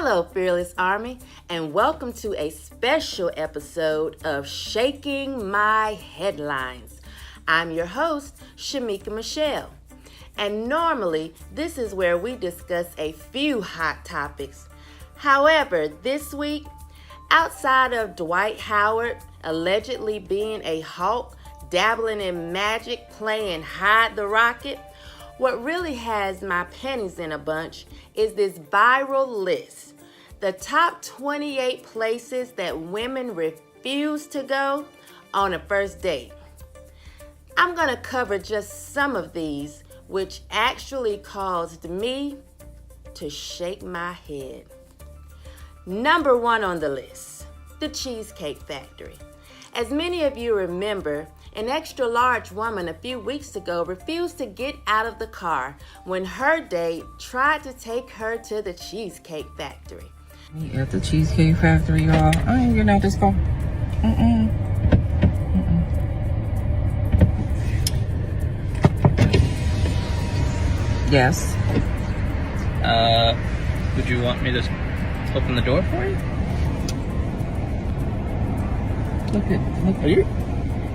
Hello, Fearless Army, and welcome to a special episode of Shaking My Headlines. I'm your host, Shemeka Michelle, and normally this is where we discuss a few hot topics. However, this week, outside of Dwight Howard allegedly being a hawk, dabbling in magic, playing hide the rocket, what really has my panties in a bunch is this viral list. The top 28 places that women refuse to go on a first date. I'm going to cover just some of these, which actually caused me to shake my head. Number 1 on the list, the Cheesecake Factory. As many of you remember, an extra large woman a few weeks ago refused to get out of the car when her date tried to take her to the Cheesecake Factory. At the Cheesecake Factory, y'all. I ain't getting out this car. Yes. Would you want me to open the door for you? Look. Are you?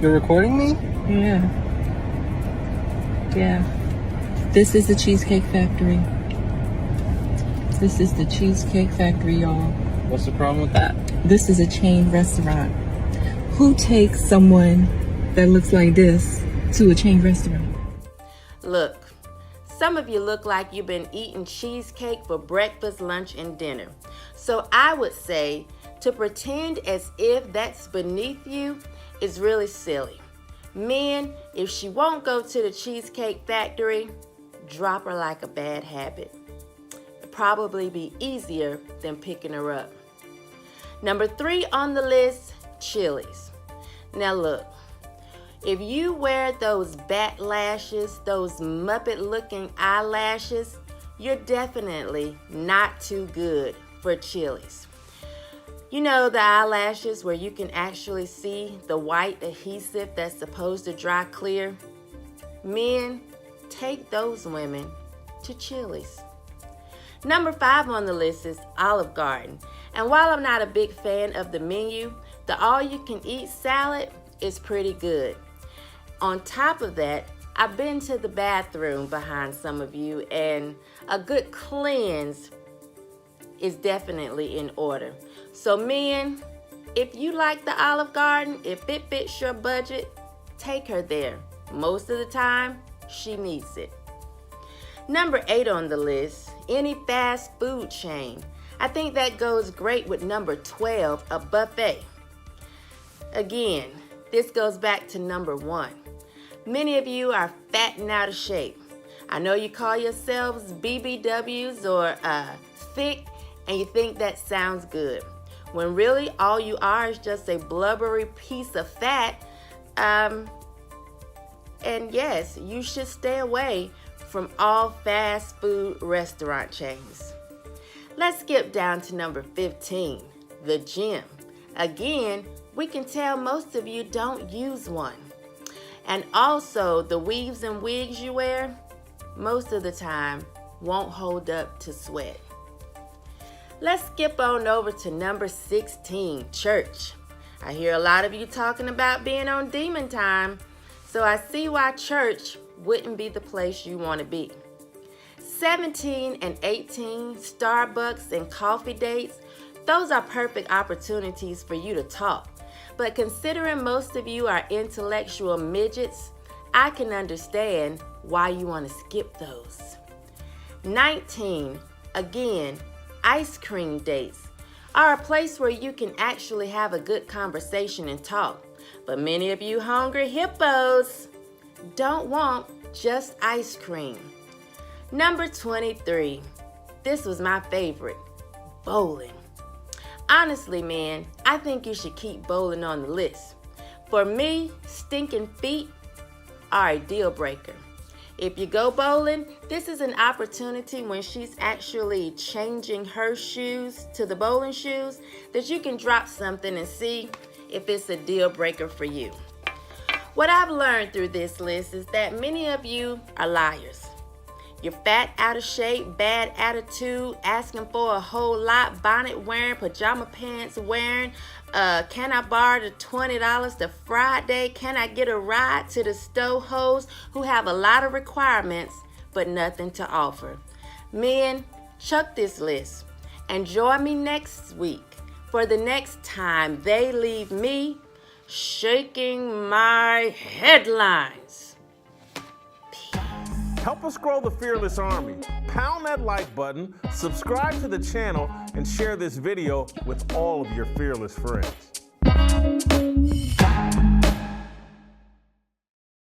You're recording me? Yeah. This is the Cheesecake Factory. This is the Cheesecake Factory, y'all. What's the problem with that? This is a chain restaurant. Who takes someone that looks like this to a chain restaurant? Look, some of you look like you've been eating cheesecake for breakfast, lunch, and dinner. So I would say to pretend as if that's beneath you is really silly. Men, if she won't go to the Cheesecake Factory, drop her like a bad habit. It'd probably be easier than picking her up. Number 3 on the list, Chili's. Now look, if you wear those bat lashes, those Muppet-looking eyelashes, you're definitely not too good for Chili's. You know the eyelashes where you can actually see the white adhesive that's supposed to dry clear? Men, take those women to Chili's. Number 5 on the list is Olive Garden. And while I'm not a big fan of the menu, the all-you-can-eat salad is pretty good. On top of that, I've been to the bathroom behind some of you, and a good cleanse is definitely in order. So men, if you like the Olive Garden, if it fits your budget, take her there. Most of the time, she needs it. Number 8 on the list, any fast food chain. I think that goes great with number 12, a buffet. Again, this goes back to number 1. Many of you are fat and out of shape. I know you call yourselves BBWs or thick, and you think that sounds good, when really all you are is just a blubbery piece of fat. And yes, you should stay away from all fast food restaurant chains. Let's skip down to number 15, the gym. Again, we can tell most of you don't use one. And also, the weaves and wigs you wear, most of the time, won't hold up to sweat. Let's skip on over to number 16, church. I hear a lot of you talking about being on demon time, so I see why church wouldn't be the place you want to be. 17 and 18, Starbucks and coffee dates, those are perfect opportunities for you to talk. But considering most of you are intellectual midgets, I can understand why you want to skip those. 19, again, ice cream dates are a place where you can actually have a good conversation and talk. But many of you hungry hippos don't want just ice cream. Number 23, this was my favorite, bowling. Honestly, man, I think you should keep bowling on the list. For me, stinking feet are a deal breaker. If you go bowling, this is an opportunity when she's actually changing her shoes to the bowling shoes that you can drop something and see if it's a deal breaker for you. What I've learned through this list is that many of you are liars. You're fat, out of shape, bad attitude, asking for a whole lot, bonnet wearing, pajama pants wearing. Can I borrow the $20 to Friday? Can I get a ride to the stove hoes who have a lot of requirements but nothing to offer? Men, chuck this list and join me next week for the next time they leave me shaking my headlines. Help us grow the Fearless Army. Pound that like button, subscribe to the channel, and share this video with all of your fearless friends.